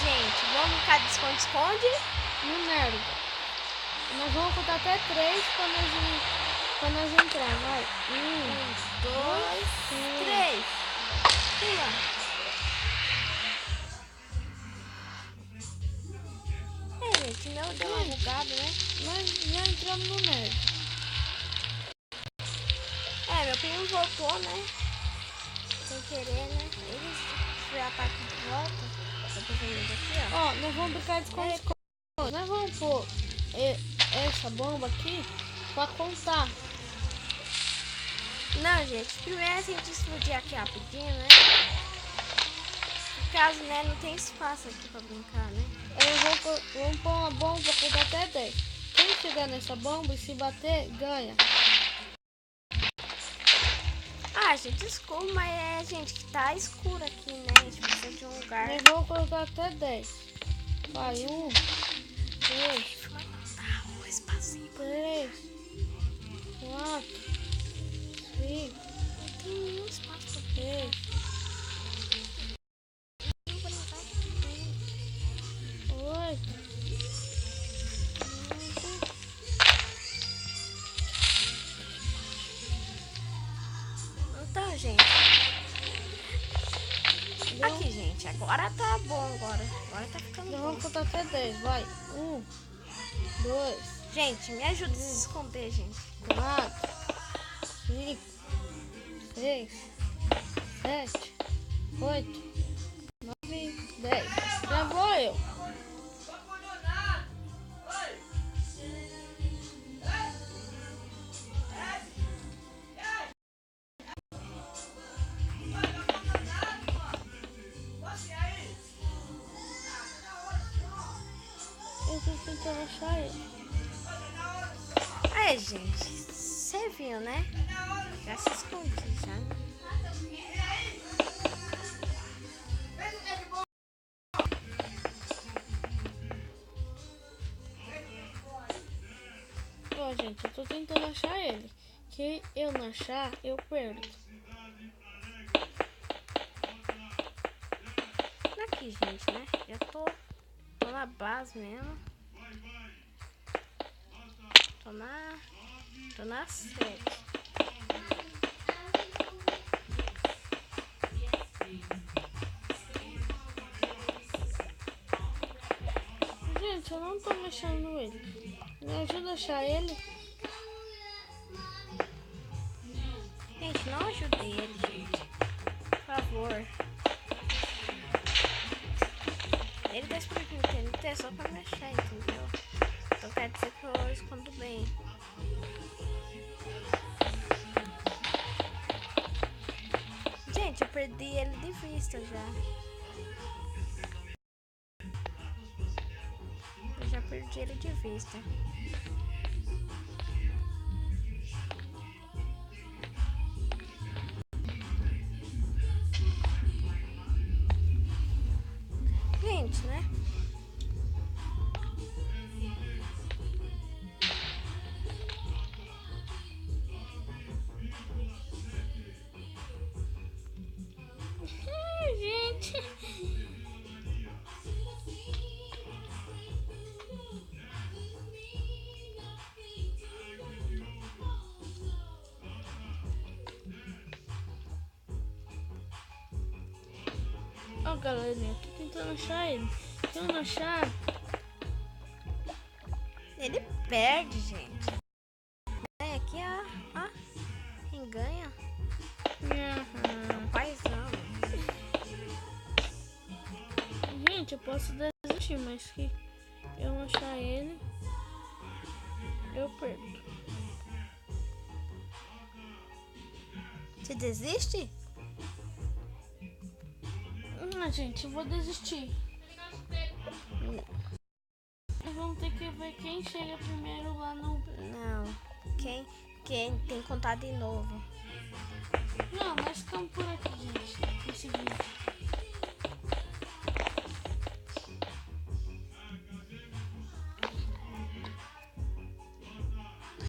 gente, vamos ficar de esconde-esconde no Nerd. Nós vamos contar até 3 pra nós entrar, vai. 1, 2, 3. Pula. Gente, meu deu uma bugada, né? Nós já entramos no Nerd. Meu primo voltou, né? Sem querer, né? Ele foi ataque de volta. Eu tô vendo aqui, ó. Ó, nós vamos brincar de esconde-esconde. Nós vamos pôr essa bomba aqui pra contar. Não, gente, primeiro a gente explodir aqui rapidinho, né? No caso, né, não tem espaço aqui pra brincar, né? Vamos pôr uma bomba pra contar até 10. Quem chegar nessa bomba e se bater, ganha. Gente, desculpa, mas gente, que tá escuro aqui, né? A gente precisa de um lugar. Nós vamos contar até 10. Vai, 1, 2, 3, 4, 5, Tem nenhum espaço pra 6, 8. Então, gente. Aqui, gente. Agora tá bom. Agora tá ficando bom. Vamos contar até 10. Vai. 1, 2. Gente, me ajuda a se esconder, gente. 4, 5, 6, 7, 8, 9, 10. Já vou eu. Eu tô tentando achar ele. Aí, gente. Você viu, né? Já se escondi, já. Ó, gente, eu tô tentando achar ele. Que eu não achar, eu perdo. Aqui, gente, né? Já tô na base mesmo. Tô na 7. Gente, eu não tô achando ele. Me ajuda a achar ele. Gente, não ajudei ele, gente. Por favor. Ele tá explodindo o TNT só pra me achar, entendeu? Então quer dizer que eu escondo bem. Gente, eu perdi ele de vista já. Eu já perdi ele de vista. Gente, né? Gente. Ó, galerinha, eu tô tentando achar ele. Se eu não achar, Ele perde, gente. É, aqui, ó. Quem ganha? Paizão. gente, eu posso desistir, mas se eu não achar ele, eu perdo. Você desiste? Gente, eu vou desistir. Vamos ter que ver quem chega primeiro lá no... Não. Quem tem que contar de novo. Não, nós ficamos por aqui, gente, nesse vídeo.